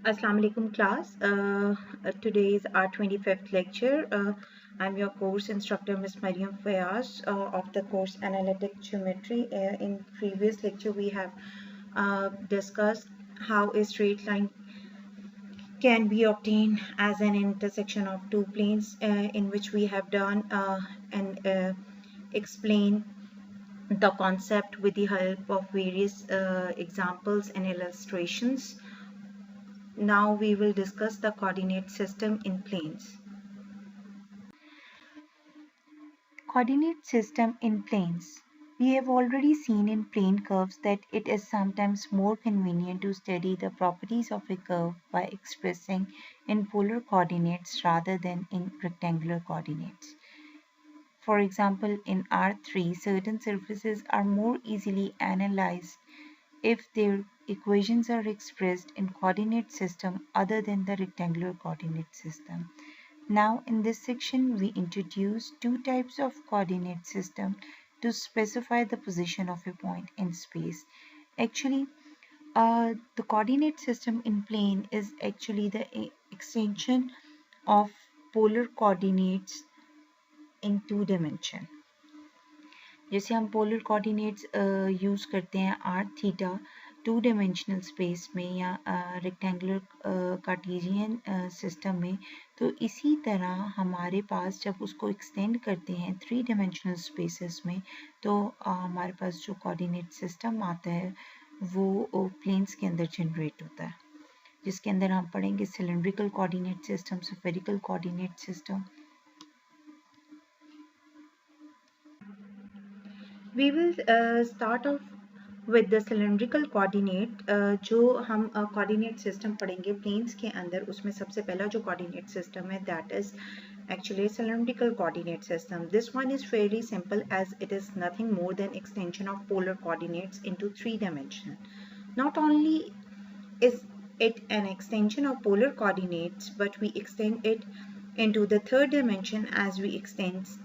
Assalamu alaikum class. Today is our 25th lecture. I'm your course instructor Ms. Mariam Fayaz of the course Analytic Geometry. In previous lecture we have discussed how a straight line can be obtained as an intersection of two planes in which we have done and explain the concept with the help of various examples and illustrations. Now we will discuss the coordinate system in planes. Coordinate system in planes. We have already seen in plane curves that it is sometimes more convenient to study the properties of a curve by expressing in polar coordinates rather than in rectangular coordinates. For example, in R3, certain surfaces are more easily analyzed if their equations are expressed in coordinate system other than the rectangular coordinate system. Now in this section we introduce two types of coordinate system to specify the position of a point in space. Actually, the coordinate system in plane is actually the extension of polar coordinates in two dimension. जैसे हम polar coordinates use करते हैं R theta two dimensional space में या rectangular Cartesian system में, तो इसी तरह हमारे पास जब उसको एक्सटेंड करते हैं थ्री डायमेंशनल स्पेसेस में, तो हमारे पास जो कोऑर्डिनेट सिस्टम आता है वो प्लेन्स के अंदर जनरेट होता है, जिसके अंदर हम पढ़ेंगे cylindrical coordinate system, spherical coordinate system. We will start off with the cylindrical coordinate. जो हम coordinate system पढ़ेंगे planes के अंदर, उसमें सबसे पहला जो coordinate system है that is actually cylindrical coordinate system. This one is fairly simple as it is nothing more than extension of polar coordinates into three dimension. Not only is it an extension of polar coordinates, but we extend it into the third dimension as we extend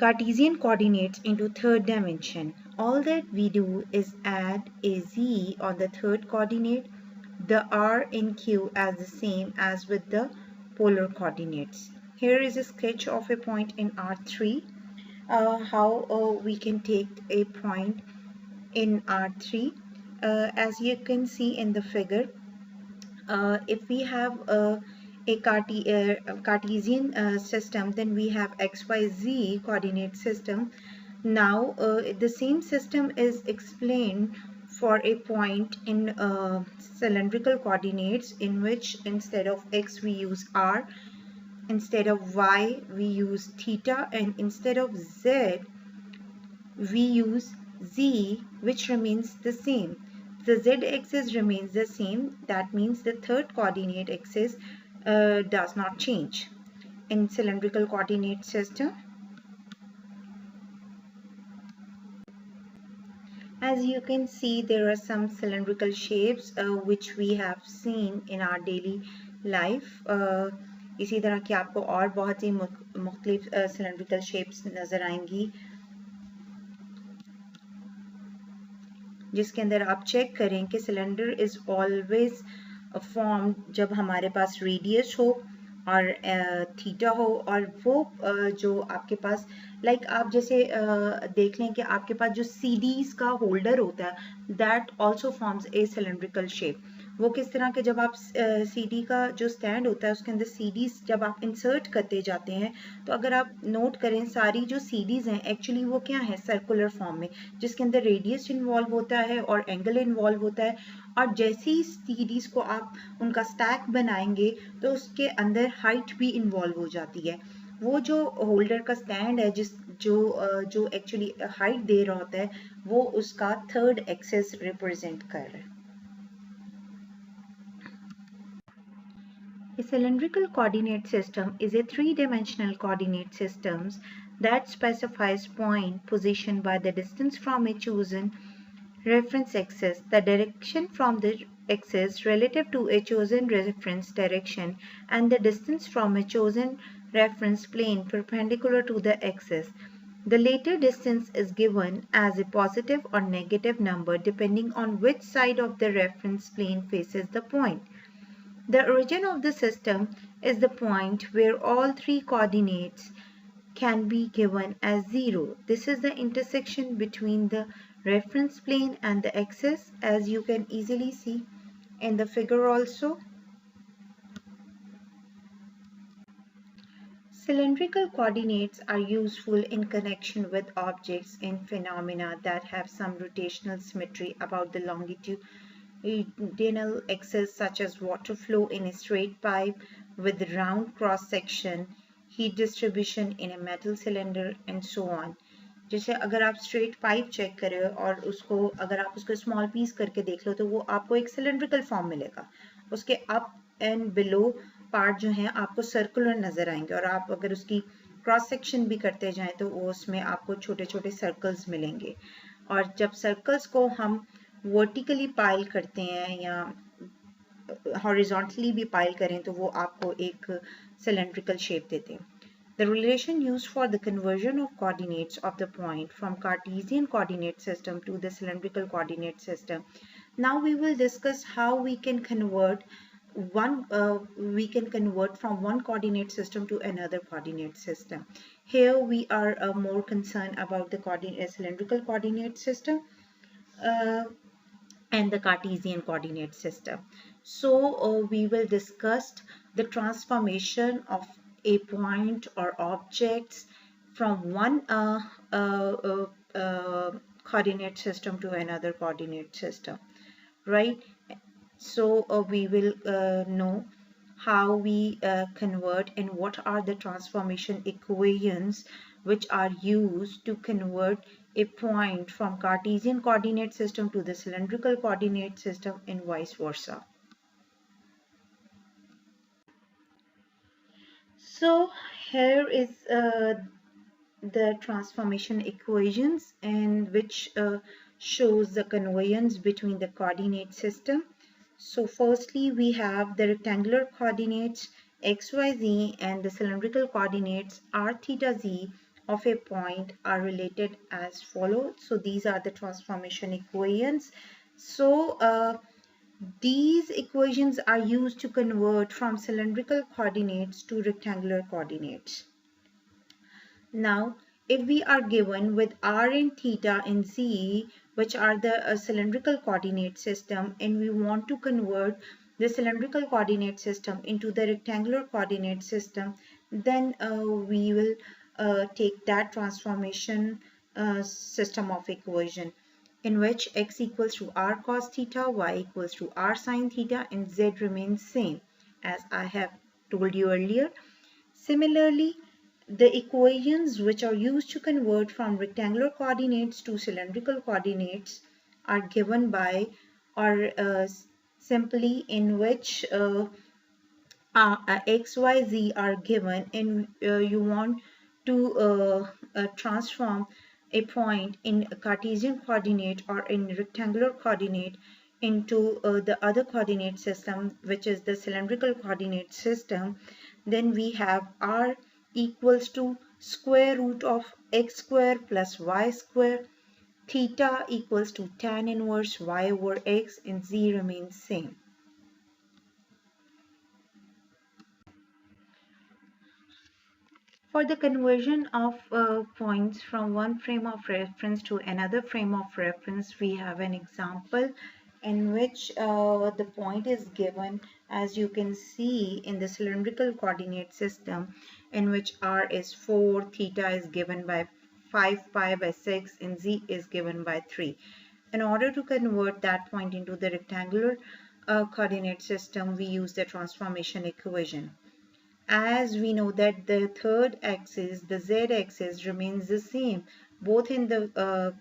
Cartesian coordinates into third dimension. All that we do is add a z on the third coordinate, the r in q as the same as with the polar coordinates. Here is a sketch of a point in R3, how we can take a point in R3. As you can see in the figure, if we have a Cartesian system, then we have XYZ coordinate system. Now the same system is explained for a point in cylindrical coordinates, in which instead of X we use R, instead of Y we use theta, and instead of Z we use Z, which remains the same. The z-axis remains the same. That means the third coordinate axis does not change. In cylindrical coordinate system, as you can see, there are some cylindrical shapes which we have seen in our daily life. इसी तरह की आपको और बहुत ही मुख्तलिफ cylindrical shapes नज़र आएंगी, जिसके अंदर आप चेक करें कि सिलेंडर इज ऑलवेज फॉर्म जब हमारे पास रेडियस हो और थीटा हो, और वो जो आपके पास आप जैसे देख लें कि आपके पास जो सीडीज का होल्डर होता है that also forms a cylindrical shape. वो किस तरह के, जब आप सीडी का जो स्टैंड होता है उसके अंदर सीडीज जब आप इंसर्ट करते जाते हैं, तो अगर आप नोट करें सारी जो सीडीज हैं एक्चुअली वो क्या है, सर्कुलर फॉर्म में, जिसके अंदर रेडियस इन्वॉल्व होता है और एंगल इन्वॉल्व होता है. और जैसे ही सीडीज को आप उनका स्टैक बनाएंगे तो उसके अंदर हाइट भी इन्वॉल्व हो जाती है. वो जो होल्डर का स्टैंड है जो एक्चुअली हाइट दे रहा होता है, वो उसका थर्ड एक्सेस रिप्रेजेंट कर रहा है. A cylindrical coordinate system is a three-dimensional coordinate system that specifies point position by the distance from a chosen reference axis, the direction from the axis relative to a chosen reference direction, and the distance from a chosen reference plane perpendicular to the axis. The later distance is given as a positive or negative number depending on which side of the reference plane faces the point. The origin of the system is the point where all three coordinates can be given as 0. This is the intersection between the reference plane and the axis, as you can easily see in the figure also. Cylindrical coordinates are useful in connection with objects and phenomena that have some rotational symmetry about the longitudinal axis, such as water flow in a straight pipe with round cross section, heat distribution in a metal cylinder, and so on. जैसे अगर आप straight pipe check करें और उसको अगर आप उसको small piece करके देख लो तो वो आपको एक सिलेंड्रिकल फॉर्म मिलेगा, उसके अप एंड बिलो पार्ट जो हैं आपको सर्कुलर नज़र आएंगे और आप अगर उसकी क्रॉस सेक्शन भी करते जाएं तो वो उसमें आपको छोटे छोटे सर्कल्स मिलेंगे। और जब सर्कल्स को हम वर्टिकली पाइल करते हैं या हॉरिजॉन्टली भी पाइल करें तो वो आपको एक सिलेंड्रिकल शेप देते हैं। The relation used for the conversion of coordinates of the point from Cartesian coordinate system to the cylindrical coordinate system. Now we will discuss how we can convert from one coordinate system to another coordinate system. Here we are more concerned about the cylindrical coordinate system uh, and the Cartesian coordinate system. So we will discuss the transformation of a point or objects from one coordinate system to another coordinate system, right? So we will know how we convert and what are the transformation equations which are used to convert a point from Cartesian coordinate system to the cylindrical coordinate system and vice versa. So here is the transformation equations and which shows the conveyance between the coordinate system. So firstly we have the rectangular coordinates xyz and the cylindrical coordinates r theta z of a point are related as follows. So these are the transformation equations. So these equations are used to convert from cylindrical coordinates to rectangular coordinates. Now, if we are given with r and theta and z, which are the cylindrical coordinate system, and we want to convert the cylindrical coordinate system into the rectangular coordinate system, then we will take that transformation system of equation in which x equals to r cos theta, y equals to r sin theta, and z remains same as I have told you earlier. Similarly, the equations which are used to convert from rectangular coordinates to cylindrical coordinates are given by or simply in which x, y, z are given and you want to transform a point in a Cartesian coordinate or in rectangular coordinate into the other coordinate system, which is the cylindrical coordinate system, then we have r equals to square root of x square plus y square, theta equals to tan inverse y over x, and z remains same. For the conversion of points from one frame of reference to another frame of reference, we have an example in which the point is given as you can see in the cylindrical coordinate system, in which r is 4, theta is given by 5 pi by 6, and z is given by 3. In order to convert that point into the rectangular coordinate system, we use the transformation equation. As we know that the third axis, the z-axis, remains the same both in the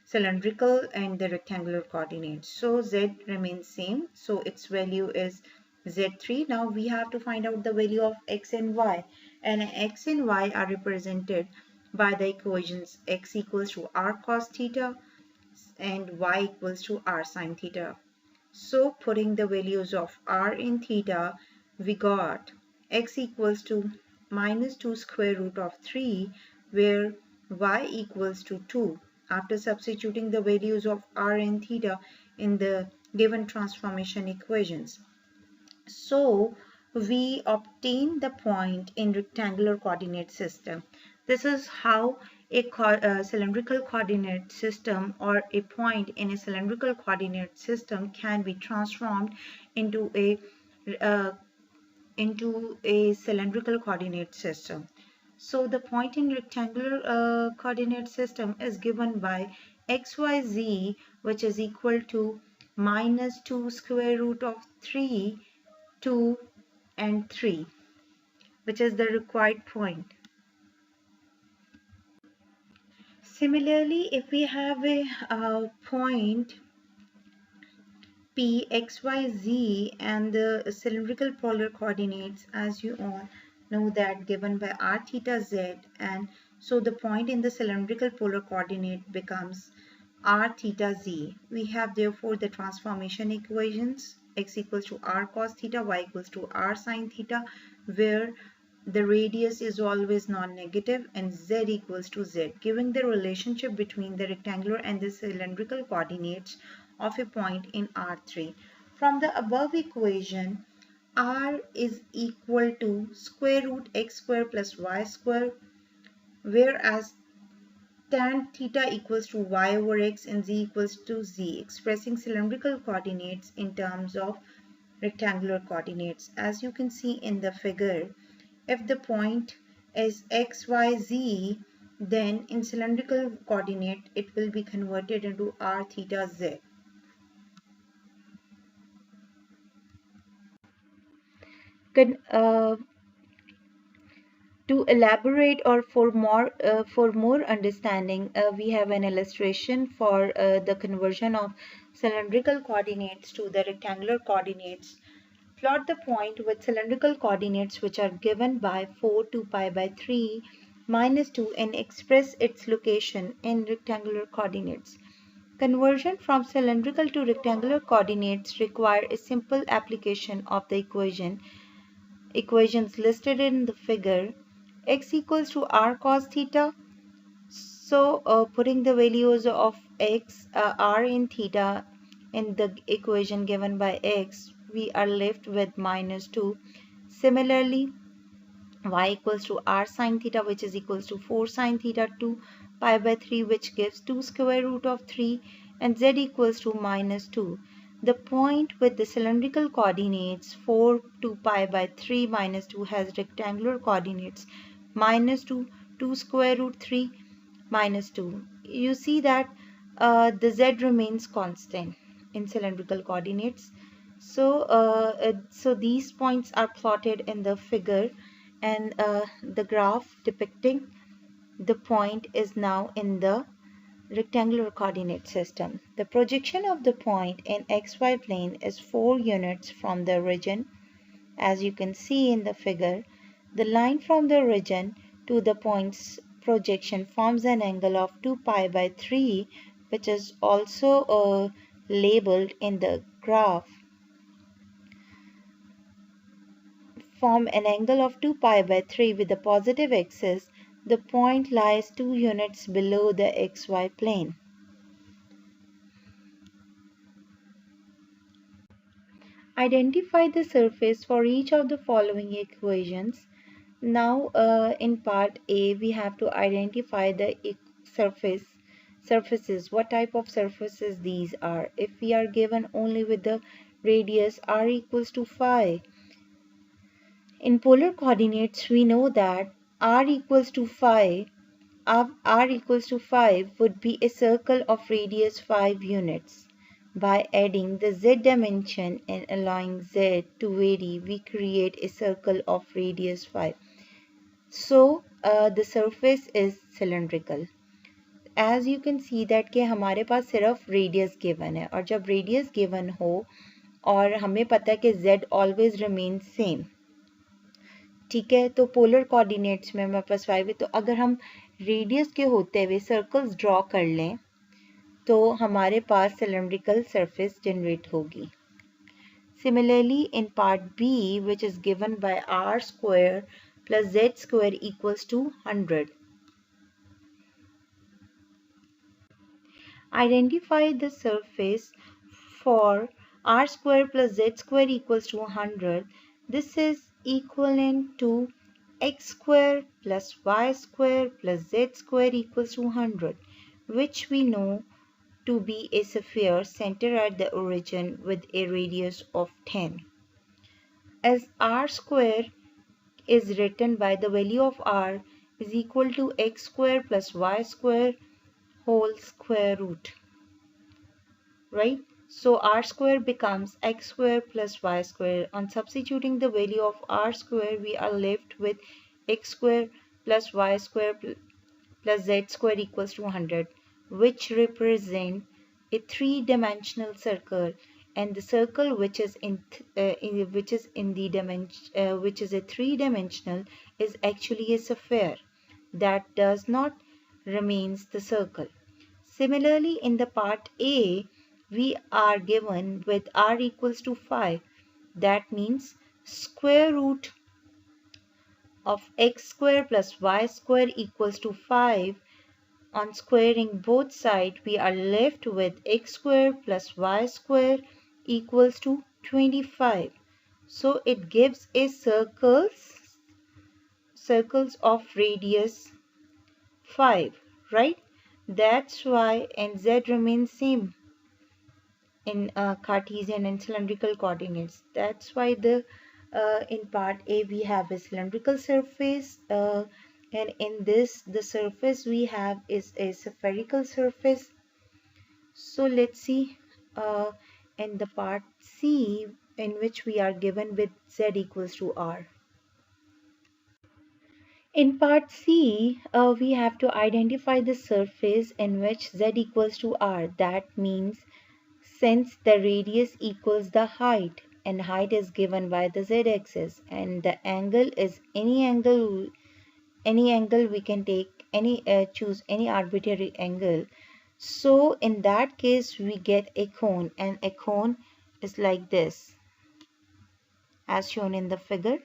cylindrical and the rectangular coordinates. So z remains same, so its value is z3. Now we have to find out the value of x and y, and x and y are represented by the equations x equals to r cos theta and y equals to r sin theta. So putting the values of r in theta, we got x equals to minus 2 square root of 3 where y equals to 2 after substituting the values of r and theta in the given transformation equations. So we obtain the point in rectangular coordinate system. This is how a cylindrical coordinate system or a point in a cylindrical coordinate system can be transformed into a uh, cylindrical coordinate system. So the point in rectangular coordinate system is given by xyz, which is equal to minus 2 square root of 3, 2 and 3, which is the required point. Similarly, if we have a point P, X, Y, Z and the cylindrical polar coordinates, as you all know, that given by r theta z, and so the point in the cylindrical polar coordinate becomes r theta z. We have therefore the transformation equations: x equals to r cos theta, y equals to r sin theta, where the radius is always non-negative and z equals to z, giving the relationship between the rectangular and the cylindrical coordinates of a point in R3. From the above equation, R is equal to square root x square plus y square, whereas tan theta equals to y over x and z equals to z, expressing cylindrical coordinates in terms of rectangular coordinates. As you can see in the figure, if the point is x, y, z, then in cylindrical coordinate it will be converted into r theta z. Con To elaborate or for more understanding, we have an illustration for the conversion of cylindrical coordinates to the rectangular coordinates. Plot the point with cylindrical coordinates which are given by 4 2 pi by 3 minus 2 and express its location in rectangular coordinates. Conversion from cylindrical to rectangular coordinates require a simple application of the equations listed in the figure. X equals to r cos theta. So putting the values of x, r and theta in the equation given by x, we are left with minus 2. Similarly, y equals to r sin theta, which is equals to 4 sin theta 2 pi by 3, which gives 2 square root of 3, and z equals to minus 2. The point with the cylindrical coordinates 4 2 pi by 3 minus 2 has rectangular coordinates minus 2 2 square root 3 minus 2. You see that the z remains constant in cylindrical coordinates. So these points are plotted in the figure, and the graph depicting the point is now in the rectangular coordinate system. The projection of the point in xy plane is 4 units from the origin. As you can see in the figure, the line from the origin to the point's projection forms an angle of 2 pi by 3, which is also labeled in the graph. Form an angle of 2 pi by 3 with the positive axis. The point lies 2 units below the xy plane. Identify the surface for each of the following equations. Now in part A, we have to identify the surfaces, what type of surfaces these are. If we are given only with the radius r equals to phi, in polar coordinates we know that r equals to phi r equals to 5 would be a circle of radius 5 units. By adding the z dimension and allowing z to vary, we create a circle of radius 5. So the surface is cylindrical. As you can see that कि हमारे पास सिर्फ radius given है, और जब radius given हो और हमें पता है कि z always remains same, ठीक है, तो पोलर कोऑर्डिनेट्स में हमारे पास 5 है, तो अगर हम रेडियस के होते हुए सर्कल्स ड्रॉ कर लें तो हमारे पास सिलेंड्रिकल सरफेस जनरेट होगी. Similarly, in part B, which is given by r square plus z square equals to 100. Identify the surface for r square plus z square equals to 100. This is equivalent to x square plus y square plus z square equals to 100, which we know to be a sphere centered at the origin with a radius of 10. As r square is written by the value of r is equal to x square plus y square whole square root, right? So r square becomes x square plus y square. On substituting the value of r square, we are left with x square plus y square plus z square equals to 100, which represent a three-dimensional circle, and the circle which is which is a three-dimensional is actually a sphere that does not remains the circle. Similarly, in the part A, we are given with r equals to 5. That means square root of x square plus y square equals to 5. On squaring both sides, we are left with x square plus y square equals to 25. So it gives a circles of radius 5, right? That's why and z remains same in Cartesian and cylindrical coordinates. That's why the in part A we have a cylindrical surface, and in this the surface we have is a spherical surface. So let's see in the part C, in which we are given with z equals to r. In part C, we have to identify the surface in which z equals to r. That means since the radius equals the height, and height is given by the z-axis, and the angle is any angle we can take, choose any arbitrary angle. So in that case we get a cone, and a cone is like this as shown in the figure.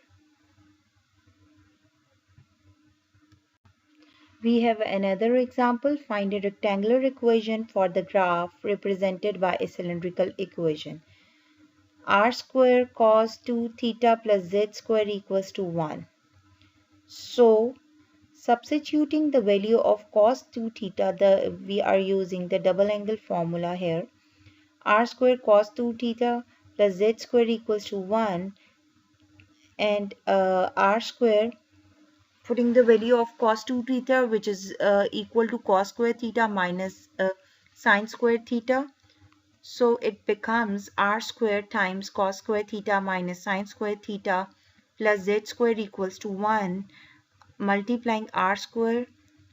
We have another example. Find a rectangular equation for the graph represented by a cylindrical equation. R square cos 2 theta plus z square equals to 1. So substituting the value of cos 2 theta, we are using the double angle formula here. R square cos 2 theta plus z square equals to 1, and R square, putting the value of cos 2 theta, which is equal to cos square theta minus sine square theta. So it becomes r square times cos square theta minus sine square theta plus z square equals to 1. Multiplying r square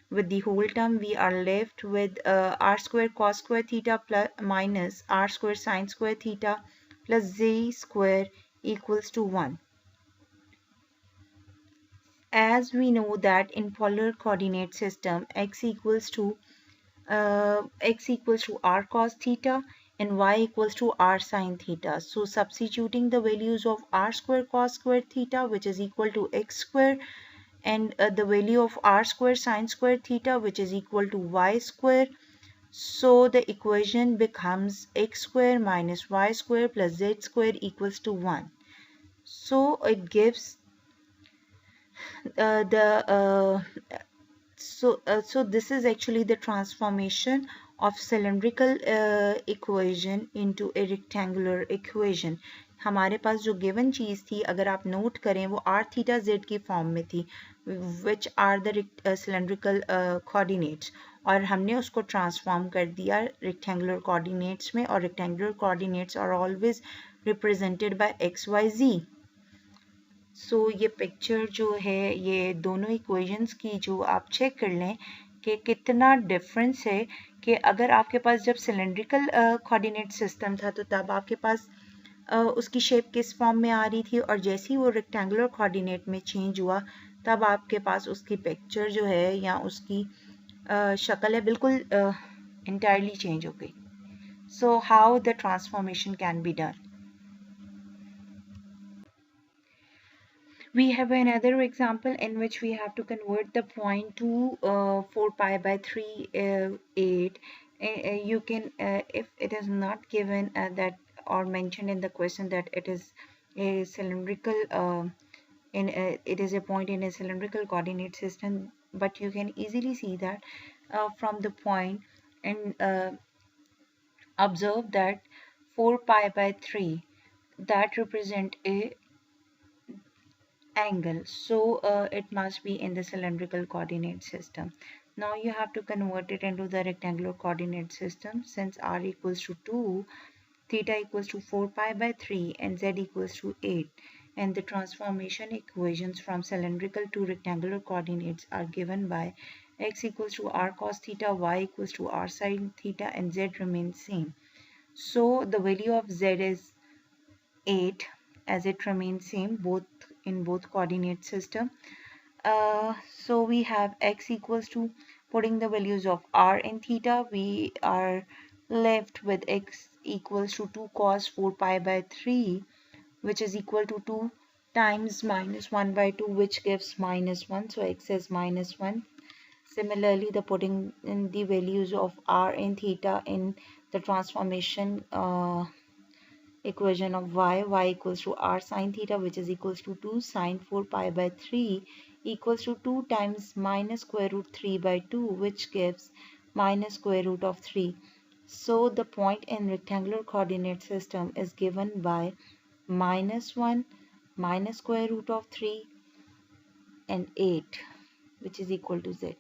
with the whole term, we are left with r square cos square theta plus minus r square sine square theta plus z square equals to 1. As we know that in polar coordinate system, x equals to r cos theta and y equals to r sine theta. So substituting the values of r square cos square theta, which is equal to x square, and the value of r square sine square theta, which is equal to y square. So the equation becomes x square minus y square plus z square equals to 1. So it gives so this is actually the transformation of cylindrical equation into a rectangular equation. हमारे पास जो given चीज़ थी, अगर आप note करें, वो r theta z की form में थी, which are the cylindrical coordinates, और हमने उसको transform कर दिया rectangular coordinates में, और rectangular coordinates are always represented by x, y, z. सो ये पिक्चर जो है, ये दोनों इक्वेशंस की जो आप चेक कर लें कि कितना डिफरेंस है, कि अगर आपके पास जब सिलेंड्रिकल कोऑर्डिनेट सिस्टम था तो तब आपके पास उसकी शेप किस फॉर्म में आ रही थी, और जैसे ही वो रेक्टेंगुलर कोऑर्डिनेट में चेंज हुआ तब आपके पास उसकी पिक्चर जो है या उसकी शक्ल है बिल्कुल इंटायरली चेंज हो गई. So how the transformation can be done. We have another example in which we have to convert the point to 4 pi by 3 8, You can, if it is not given that or mentioned in the question that it is a cylindrical it is a point in a cylindrical coordinate system, but you can easily see that from the point, and observe that 4 pi by 3 that represent a angle, so it must be in the cylindrical coordinate system. Now you have to convert it into the rectangular coordinate system. Since r equals to 2, theta equals to 4 pi by 3, and z equals to 8, and the transformation equations from cylindrical to rectangular coordinates are given by x equals to r cos theta, y equals to r sin theta, and z remains same. So the value of z is 8, as it remains same both in both coordinate system. So we have x equals to, putting the values of r and theta, we are left with x equals to 2 cos 4 pi by 3, which is equal to 2 times minus 1 by 2, which gives minus 1. So x is minus 1. Similarly, the putting in the values of r and theta in the transformation equation of y equals to r sine theta, which is equals to 2 sine 4 pi by 3, equals to 2 times minus square root 3 by 2, which gives minus square root of 3. So the point in rectangular coordinate system is given by minus 1, minus square root of 3, and 8, which is equal to z.